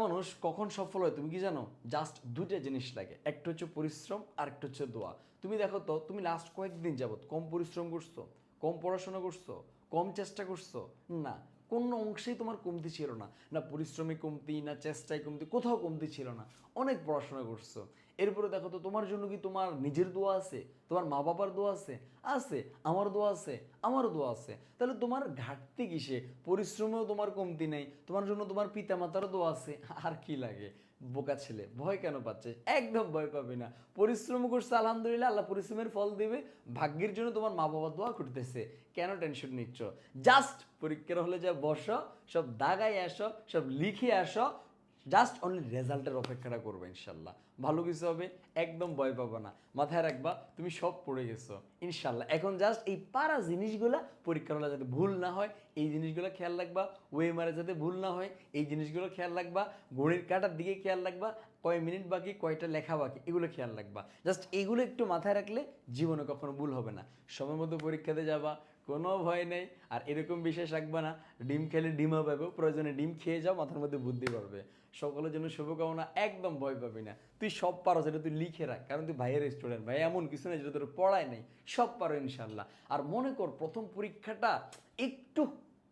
মানুষ কখন সফল হয় তুমি কি জানো? জাস্ট দুইটা জিনিস লাগে, একটা হচ্ছে পরিশ্রম আর একটা হচ্ছে দোয়া। তুমি দেখো তো, তুমি লাস্ট কয়েকদিন যাবত কম পরিশ্রম করছো, কম পড়াশোনা করছো, কম চেষ্টা করছো? না, কোনো অংশেই তোমার কমতি ছিল না। না পরিশ্রমে কমতি, না চেষ্টায় কমতি, কোথাও কমতি ছিল না। অনেক পড়াশোনা করছো। এরপরে দেখো তো, তোমার জন্য কি তোমার নিজের দোয়া আছে? তোমার মা বাবার দোয়া আছে? আছে। আমার দোয়া আছে, আমারও দোয়া আছে। তাহলে তোমার ঘাটতি কিসে? পরিশ্রমেও তোমার কমতি নেই, তোমার জন্য তোমার পিতা মাতারও দোয়া আছে। আর কি লাগে? বোকা ছেলে, ভয় কেন পাচ্ছে? একদম ভয় পাবে না। পরিশ্রম করছে আলহামদুলিল্লাহ, আল্লাহ পরিশ্রমের ফল দিবে। ভাগ্যের জন্য তোমার মা বাবা দোয়া করতেছে। কেন টেনশন নিচ্ছ? জাস্ট পরীক্ষার হলে যা বসো, সব দাগাই আসো, সব লিখে আসো, জাস্ট অনলি রেজাল্টের অপেক্ষাটা করবে। ইনশাল্লাহ ভালো কিছু হবে, একদম ভয় পাবো না। মাথায় রাখবা তুমি সব পড়ে গেছো ইনশাল্লাহ। এখন জাস্ট এই পারা জিনিসগুলা পরীক্ষার হলে যাতে ভুল না হয় এই জিনিসগুলো খেয়াল রাখবা। ওয়ে মারে যাতে ভুল না হয় এই জিনিসগুলো খেয়াল রাখবা। ঘড়ির কাঁটার দিকে খেয়াল রাখবা, কয় মিনিট বাকি, কয়টা লেখা বাকি, এগুলো খেয়াল রাখবা। জাস্ট এইগুলো একটু মাথায় রাখলে জীবনে কখনো ভুল হবে না। সময় মতো পরীক্ষাতে যাবা, কোনো ভয় নেই। আর এরকম বিশ্বাস রাখবা না ডিম খেলে ডিমও পাবো, প্রয়োজনে ডিম খেয়ে যাও, মাথার মধ্যে বুদ্ধি পারবে। সকলের জন্য শুভকামনা, একদম ভয় পাবি না। তুই সব পারো, যেটা তুই লিখে রাখ, কারণ তুই ভাইয়ের স্টুডেন্ট। ভাই এমন কিছু নেই যেটা তোর পড়ায় নেই, সব পারো ইনশাল্লাহ। আর মনে কর প্রথম পরীক্ষাটা একটু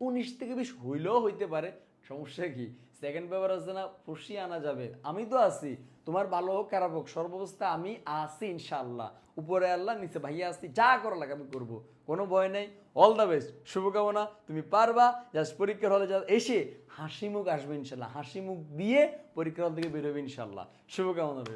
19 থেকে 20 হইলেও হইতে পারে, সমস্যা কি? সেকেন্ড পেপার আছে না, পুষিয়ে আনা যাবে। আমি তো আছি, তোমার ভালো হোক খারাপ হোক সর্বাবস্থা আমি আছি ইনশাআল্লাহ। উপরে আল্লাহ, নিচে ভাইয়া আসছি, যা করা লাগে আমি করবো, কোনো ভয় নেই। অল দ্য বেস্ট, শুভকামনা, তুমি পারবা। জাস্ট পরীক্ষার হলে যা এসে হাসি মুখ আসবে ইনশাল্লাহ, হাসি মুখ দিয়ে পরীক্ষার হল থেকে বেরোবে ইনশাল্লাহ। শুভকামনা।